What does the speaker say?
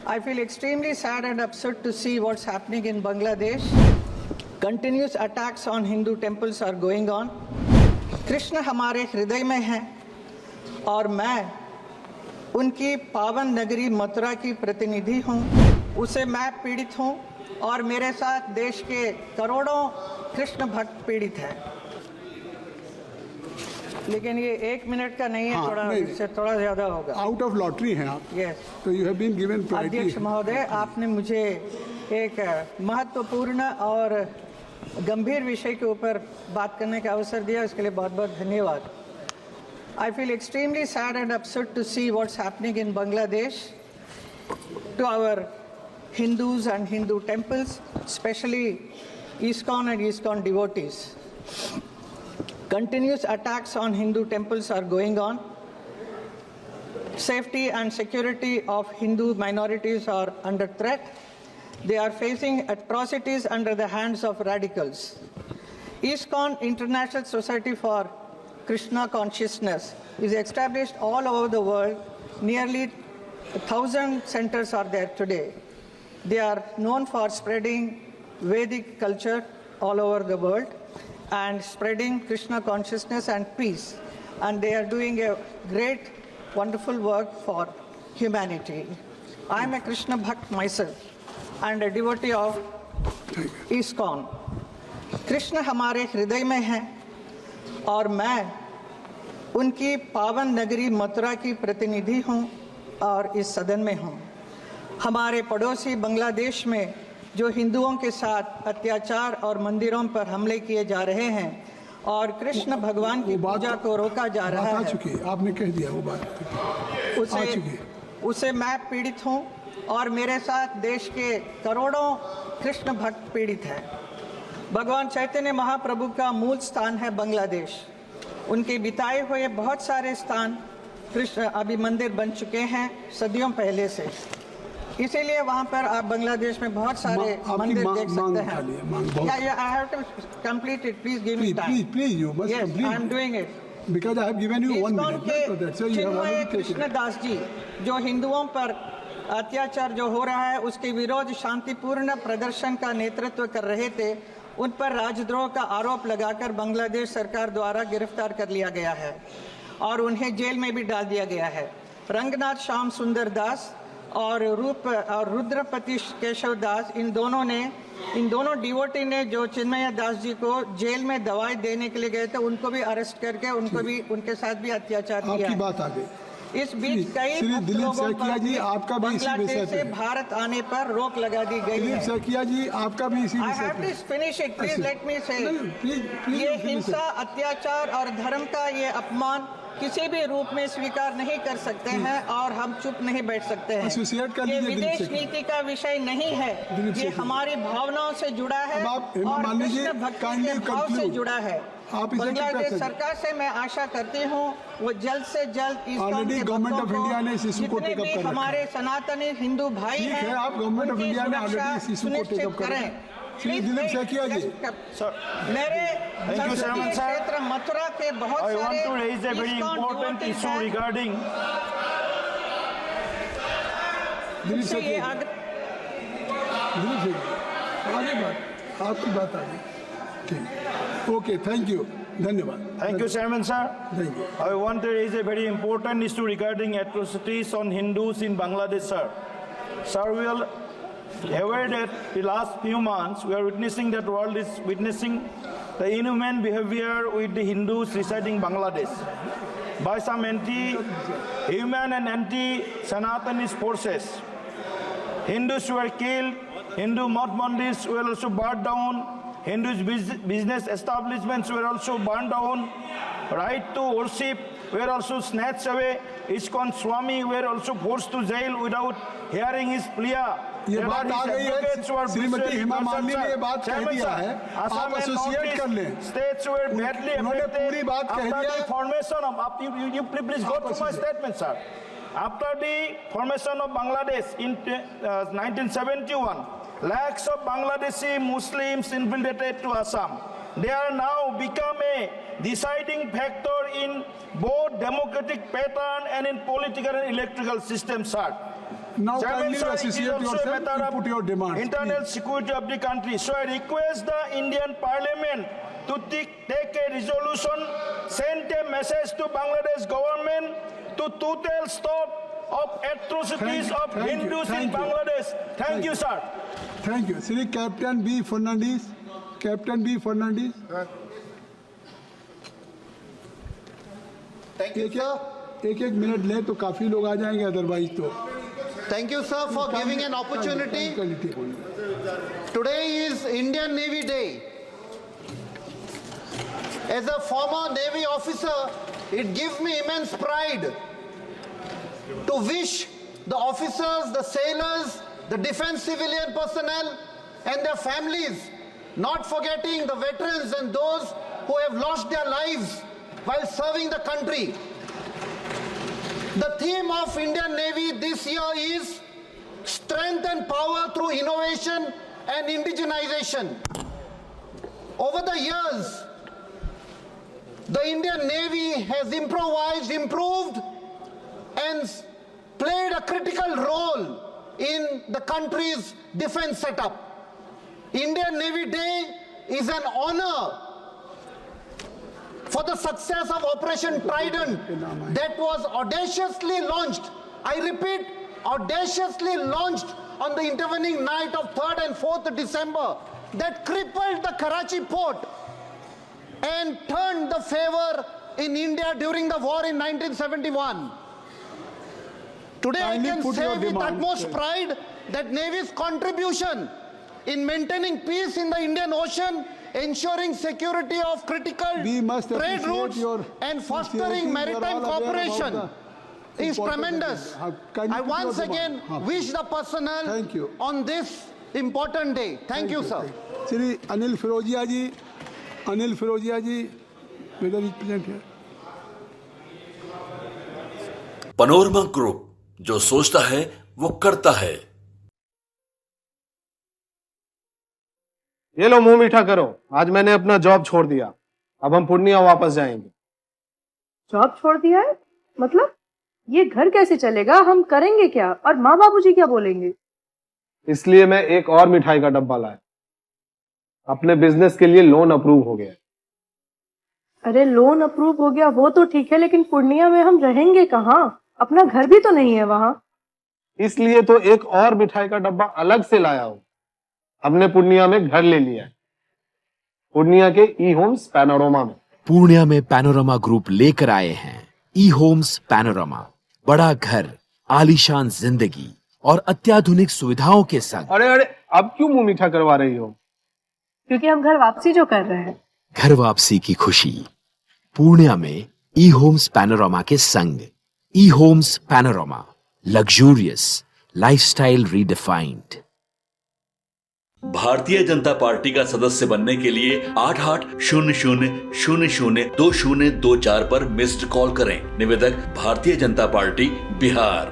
I feel extremely sad and upset to see what's happening in Bangladesh. Continuous attacks on Hindu temples are going on. Krishna हमारे हृदय में हैं और मैं उनकी पावन नगरी मथुरा की प्रतिनिधि हूं। उसे मैं पीड़ित हूं और मेरे साथ देश के करोड़ों कृष्ण भक्त पीड़ित हैं। लेकिन ये 1 मिनट का नहीं है, थोड़ा इससे थोड़ा ज्यादा होगा। आउट ऑफ लॉटरी हैं आप। यस, तो you have been given priority. अध्यक्ष महोदय, आपने मुझे एक महत्वपूर्ण और गंभीर विषय के ऊपर बात करने का अवसर दिया, इसके लिए बहुत बहुत धन्यवाद। I feel extremely sad and upset to see what's happening in Bangladesh to our Hindus and Hindu temples, especially ISKCON and ISKCON devotees. Continuous attacks on Hindu temples are going on. Safety and security of Hindu minorities are under threat. They are facing atrocities under the hands of radicals. ISKCON, International Society for Krishna Consciousness, is established all over the world. Nearly 1,000 centers are there today. They are known for spreading Vedic culture all over the world and spreading Krishna consciousness and peace. And they are doing a great, wonderful work for humanity. I am a Krishna Bhakt myself and a devotee of ISKCON. Krishna हमारे हृदय में हैं और मैं उनकी पावन नगरी मथुरा की प्रतिनिधि हूं और इस सदन में हूं। हमारे पड़ोसी बांग्लादेश में जो हिंदुओं के साथ अत्याचार और मंदिरों पर हमले किए जा रहे हैं और कृष्ण भगवान की पूजा को रोका जा रहा है, आपने कह दिया वो बात उसे मैं पीड़ित हूं और मेरे साथ देश के करोड़ों कृष्ण भक्त पीड़ित हैं। भगवान चैतन्य महाप्रभु का मूल स्थान है बांग्लादेश। उनके बिताए हुए बहुत सारे स्थान कृष्ण अभी मंदिर बन चुके हैं सदियों पहले से, इसीलिए वहाँ पर आप बांग्लादेश में बहुत सारे मंदिर देख सकते हैं। I have to complete it. Please give me time. Please, you must complete. Yes, I am doing it. Because I have given you 1 minute. That's why you have already taken it. Krishnadas जी जो हिंदुओं पर अत्याचार जो हो रहा है उसके विरोध शांतिपूर्ण प्रदर्शन का नेतृत्व कर रहे थे, उन पर राजद्रोह का आरोप लगाकर बांग्लादेश सरकार द्वारा गिरफ्तार कर लिया गया है और उन्हें जेल में भी डाल दिया गया है। रंगनाथ श्याम सुंदर दास और रुद्रपति केशव दास, इन दोनों डिवोटी ने जो चिन्मय दास जी को जेल में दवाई देने के लिए गए थे, उनको भी अरेस्ट करके उनके साथ भी अत्याचार किया। आपकी बात आ गई। इस बीच कई लोगों पर जी आपका भी इसी विषय से भारत आने पर रोक लगा दी गई है। सैकिया जी आपका भी इसी विषय पे। Finish it, please let me say. ये हिंसा, अत्याचार और धर्म का ये अपमान किसी भी रूप में स्वीकार नहीं कर सकते हैं और हम चुप नहीं बैठ सकते हैं। ये विदेश नीति का विषय नहीं है, ये हमारी भावनाओं से जुड़ा है और कृष्ण भक्ति के भाव से जुड़ा है। बांग्लादेश सरकार से मैं आशा करती हूँ वो जल्द से जल्द जितने भी हमारे सनातनी हिंदू भाई हैं उनकी सुरक्षा सुनिश्चित करें। मेरे क्षेत्र मथुरा के बहुत सारे आपकी बात आ गई। Okay, thank you. Dhanyawad. Thank you, Chairman, sir. Thank you. I want to raise a very important issue regarding atrocities on Hindus in Bangladesh, sir. Sir, we are aware that the last few months we are witnessing that world is witnessing the inhuman behavior with the Hindus residing Bangladesh by some anti-human and anti-Sanatanist forces. Hindus were killed, Hindu mat mandirs were also burned down, Hindu business establishments were also burned down, right to worship were also snatched away, ISKCON Swami were also forced to jail without hearing his plea. ये बात आ गई है, श्रीमती हेमा मालिनी ने ये बात कह दिया है, आप एसोसिएट कर लें। States were badly affected पूरी बात कह after दिया। the formation of, you please go to my statement, sir. After the formation of Bangladesh in 1971, lakhs of Bangladeshi Muslims infiltrated to Assam. They are now become a deciding factor in both democratic pattern and in political and electoral systems, sir. Now Chairman, kindly sir, it is associate also a yourself matter and of put your demands, internal please. security of the country. So I request the Indian Parliament to take a resolution, send a message to Bangladesh government to total stop of atrocities of Thank you, Hindus in thank you. Bangladesh. Thank you, sir. Thank you. Shri Captain B. Fernandez. Captain B. Fernandez. Thank you, sir. एक minute ले तो काफी लोग आ जाएंगे, otherwise तो Thank you, sir, for giving an opportunity. Today is Indian Navy Day. As a former Navy officer, it gives me immense pride to wish the officers, the sailors, the defense civilian personnel and their families, not forgetting the veterans and those who have lost their lives while serving the country. The theme of Indian Navy this year is strength and power through innovation and indigenization. Over the years, the Indian Navy has improvised, improved, and played a critical role in the country's defense setup. Indian Navy Day is an honor for the success of Operation Trident that was audaciously launched, I repeat, audaciously launched on the intervening night of 3rd and 4th December, that crippled the Karachi port and turned the favor in India during the war in 1971. Today Kindly I can put say your with demands, utmost sir. pride that Navy's contribution in maintaining peace in the Indian Ocean, ensuring security of critical We must trade appreciate routes your and fostering sincerity. We are maritime all aware about cooperation the is importance of tremendous. it. Kindly I put your once again demand. wish the personnel Thank you. on this important day. Thank you, sir. Shri Anil Firozia ji, whether is present here. Panorama Group, जो सोचता है वो करता है। ये लो मुंह मीठा करो, आज मैंने अपना जॉब छोड़ दिया, अब हम पूर्णिया वापस जाएंगे। जॉब छोड़ दिया है? मतलब ये घर कैसे चलेगा? हम करेंगे क्या? और माँ बाबूजी क्या बोलेंगे? इसलिए मैं एक और मिठाई का डब्बा लाया। अपने बिजनेस के लिए लोन अप्रूव हो गया। अरे लोन अप्रूव हो गया वो तो ठीक है, लेकिन पूर्णिया में हम रहेंगे कहाँ? अपना घर भी तो नहीं है वहाँ। इसलिए तो एक और मिठाई का डब्बा अलग से लाया हूँ। हमने पूर्णिया में घर ले लिया है, पूर्णिया के ई होम्स पैनोरमा में। पूर्णिया में पैनोरमा ग्रुप लेकर आए हैं ई होम्स पैनोरमा, बड़ा घर, आलीशान जिंदगी और अत्याधुनिक सुविधाओं के संग। अरे अब क्यों मुंह मीठा करवा रही हो? क्योंकि हम घर वापसी जो कर रहे हैं। घर वापसी की खुशी पूर्णिया में ई होम्स पैनोरमा के संग। ई homes panorama, luxurious lifestyle redefined. Bharatiya Janata party का सदस्य बनने के लिए 8800002024 पर मिस्ड कॉल करें। निवेदक भारतीय जनता पार्टी बिहार।